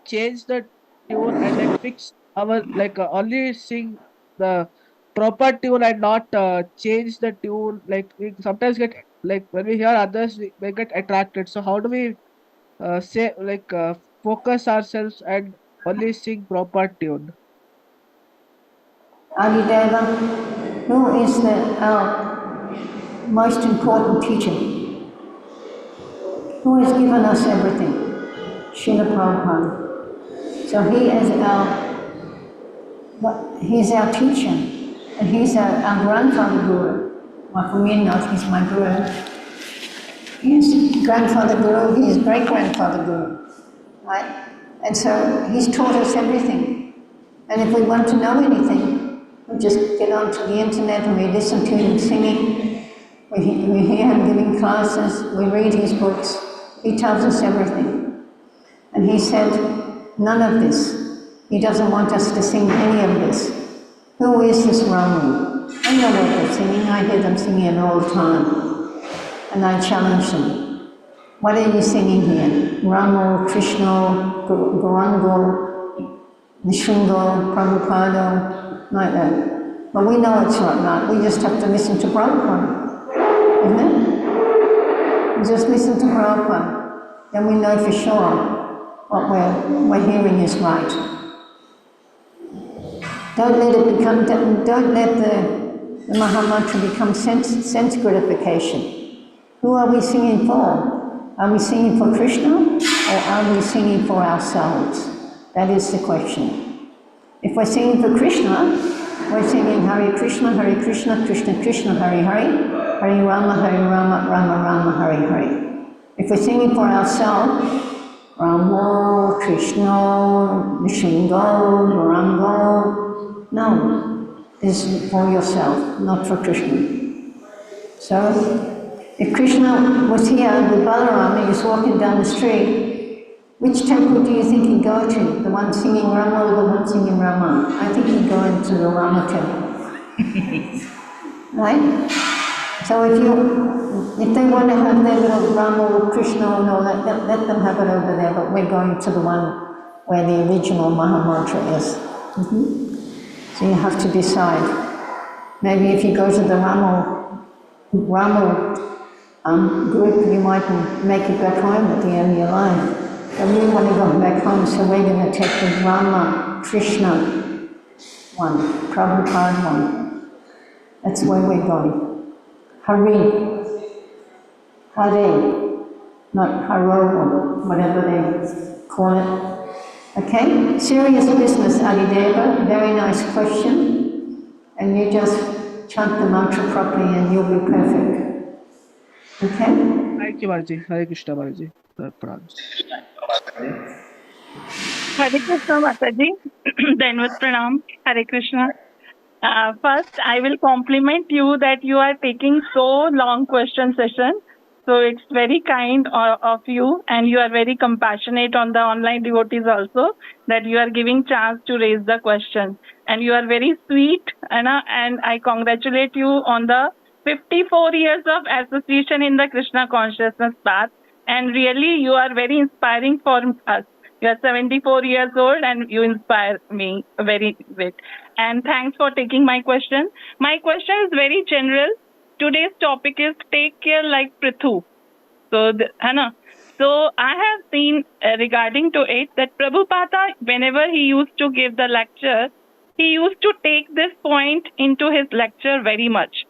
change the tune and like fix our only sing the proper tune and not change the tune, like we sometimes get like when we hear others we get attracted. So how do we say focus ourselves and only sing proper tune? Adideva, who is our most important teacher? Who has given us everything? Srila Prabhupada. So he's our teacher, and he's our grandfather guru. Well, for me, not, he's my guru. He is grandfather guru, he is great-grandfather guru, right? And so he's taught us everything. And if we want to know anything, we just get onto the internet and we listen to him singing, we hear him giving classes, we read his books. He tells us everything. And he said, none of this. He doesn't want us to sing any of this. Who is this Ramu? I know what they're singing. I hear them singing it all the time. And I challenge them. What are you singing here? Ramu, Krishna, Gauranga, Nishunga, Prabhupada, like that. But we know it's not. We just have to listen to Prabhupada. Isn't it? We just listen to Prabhupada. Then we know for sure what we're hearing is right. Don't let the Mahamantra become sense gratification. Who are we singing for? Are we singing for Krishna or are we singing for ourselves? That is the question. If we're singing for Krishna, we're singing Hare Krishna, Krishna Krishna, Hare Hare, Hare Rama, Rama Rama, Hare Hare. If we're singing for ourselves, Rama, Krishna, Nishingo, Gauranga, no, this is for yourself, not for Krishna. So, if Krishna was here with Balarama, he was walking down the street, which temple do you think he'd go to? The one singing Rama or the one singing Rama? I think he'd go into the Rama temple. Right? So if they want to have their little Rama or Krishna and all that, let them have it over there, but we're going to the one where the original Mahamantra is. So you have to decide. Maybe if you go to the Rama group, you might make it back home at the end of your life. But we want to go back home, so we're going to take the Rama, Krishna one, Prabhupada one. That's where we're going. Hare, not Haro, whatever they call it. Okay, serious business, Adideva, very nice question. And you just chant the mantra properly and you'll be perfect. Okay? Thank you, Mataji. Hare Krishna, Mataji. Hare Krishna Mataji, Danvat Pranam, Hare Krishna. First, I will compliment you that you are taking so long question session. So it's very kind of you, and you are very compassionate on the online devotees also, that you are giving chance to raise the question. And you are very sweet, Anna, and I congratulate you on the 54 years of association in the Krishna consciousness path. And really, you are very inspiring for us. You are 74 years old and you inspire me very bit. And thanks for taking my question. My question is very general. Today's topic is take care like Prithu. So, Hannah. So I have seen regarding to it that Prabhupada, whenever he used to give the lecture, he used to take this point into his lecture very much.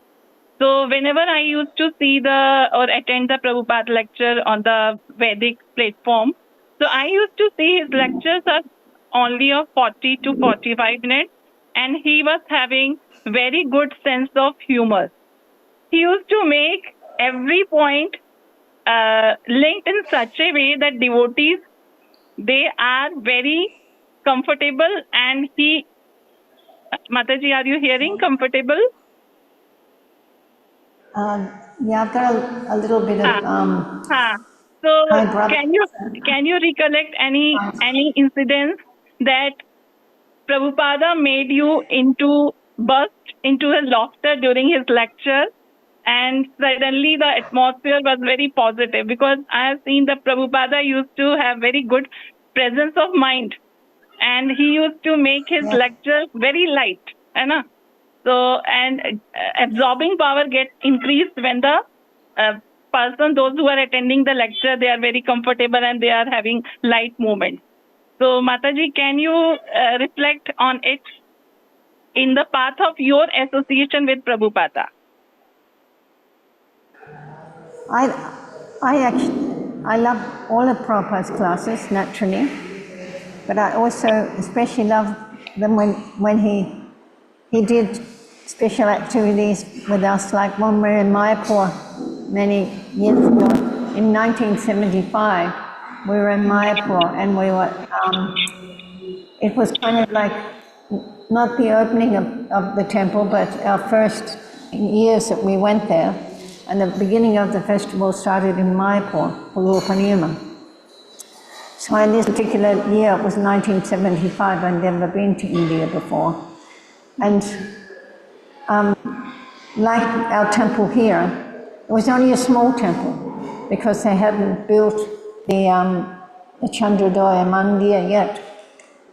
So whenever I used to see or attend the Prabhupada lecture on the Vedic platform, so I used to see his lectures are only of 40 to 45 minutes, and he was having very good sense of humor. He used to make every point linked in such a way that devotees, they are very comfortable, and Mataji, are you hearing comfortable? Yeah, I've got a little bit of So hi, can you recollect any incidents that Prabhupada made you burst into a laughter during his lecture, and suddenly the atmosphere was very positive? Because I have seen that Prabhupada used to have very good presence of mind, and he used to make his lectures very light, so and absorbing power gets increased when the those who are attending the lecture, they are very comfortable and they are having light movements. So Mataji, can you reflect on it in the path of your association with Prabhupada? I love all of Prabhupada's classes naturally, but I also especially love them when he did special activities with us, like when we were in Mayapur many years ago. In 1975, we were in Mayapur, and we were, it was kind of like not the opening of the temple, but our first years that we went there, and the beginning of the festival started in Mayapur, Purupurnima. So in this particular year, it was 1975, I'd never been to India before. And like our temple here, it was only a small temple because they hadn't built the Chandrodaya Mandir yet.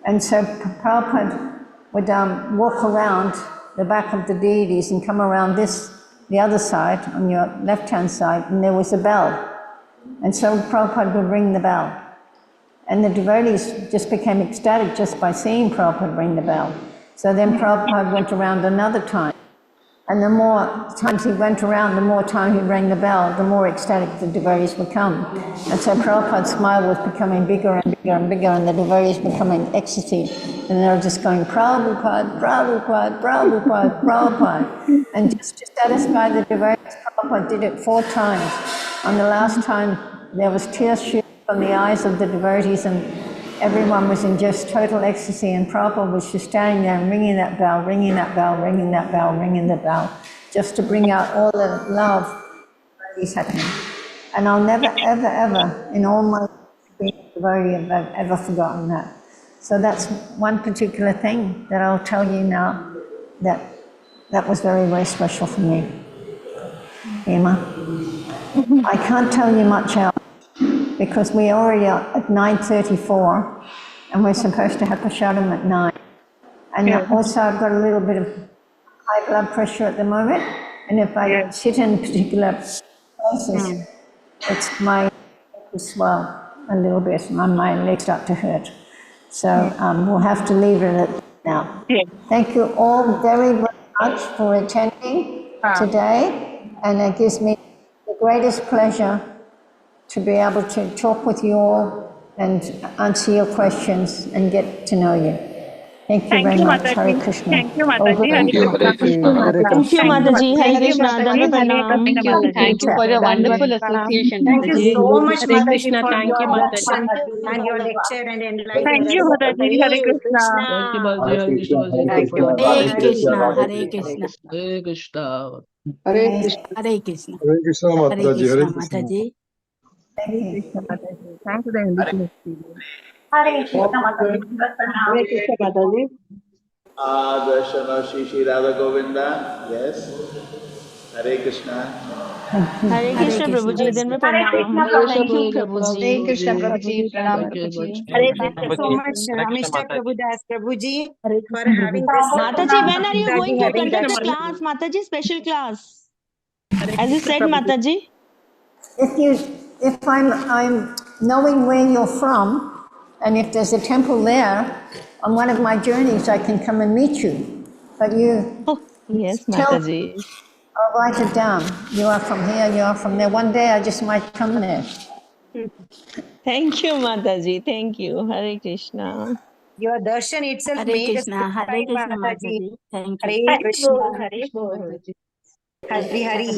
And so Prabhupada would walk around the back of the deities and come around the other side, on your left-hand side, and there was a bell. And so Prabhupada would ring the bell. And the devotees just became ecstatic just by seeing Prabhupada ring the bell. So then Prabhupada went around another time. And the more times he went around, the more time he rang the bell, the more ecstatic the devotees would come. And so Prabhupada's smile was becoming bigger and bigger and bigger, and the devotees becoming ecstasy. And they were just going, Prabhupada, Prabhupada, Prabhupada, Prabhupada. And just to satisfy the devotees, Prabhupada did it 4 times. On the last time, there was tears shooting from the eyes of the devotees, and everyone was in just total ecstasy, and Prabhupada was just standing there and ringing that bell, ringing that bell, ringing that bell, ringing the bell, just to bring out all the love that is happening. And I'll never, ever, ever, in all my devotee, have ever forgotten that. So that's one particular thing that I'll tell you now that was very, very special for me. Emma, I can't tell you much else, because we already are at 9:34, and we're supposed to have prasadam at 9. And also I've got a little bit of high blood pressure at the moment, and if I sit in particular places, it's my neck will swell a little bit, and my legs start to hurt. So we'll have to leave it at now. Thank you all very, very much for attending today, and it gives me the greatest pleasure to be able to talk with you all and answer your questions and get to know you. Thank you Thank very you, much. Hare Mataji. Krishna. Thank you, Over Mataji. to Hare Thank you. Krishna. Hare Krishna. Hare Thank you, Krishna. Mataji. Hare Thank you, Krishna. Mataji. Dhanva Hare Pranam. Thank Krishna, you. Mataji. Thank you for your wonderful association, Thank you Mataji. so much, Hare Mataji, Krishna. for Thank you, your Mataji. and your lecture and Thank enlightenment. you, Mataji. Hare Hare Krishna. Thank you, Krishna. Baji. Hare Krishna. Baji. Thank you. Hare Hare Krishna. Krishna. Hare Krishna. Hare Krishna. Hare Krishna. Hare Krishna. Hare Krishna Hare Mataji. Hare Krishna, Krishna. Mataji. Thank you. Thank you, the indigenous people. Hare Krishna, Mataji. Hare Krishna, Mataji. Darshana Shri Radha Govinda. Yes. Hare Krishna. Hare Hare Krishna, Krishna. Prabhuji. Dhanva Hare Pranam. Krishna, Hare Krishna. Thank you, Prabhuji. Hare Prabhuji. Krishna, Prabhuji. Pranam, Thank you, Prabhuji. Baji. Hare Thank you so much, Mr. Prabhudas Prabhuji, for having this Mataji, when are you going to having conduct that. the class? Mataji, special class. As you said, Mataji. If I'm knowing where you're from, and if there's a temple there, on one of my journeys, I can come and meet you. But you Oh, yes, tell, Mataji. I'll write it down. You are from here, you are from there. One day I just might come there. Thank you, Mataji. Thank you. Hare Krishna. Your darshan itself Hare made us Krishna. Hare cry, Krishna, Mataji. Mataji. Thank you. Hare Krishna. Hare Krishna. Hari Hari.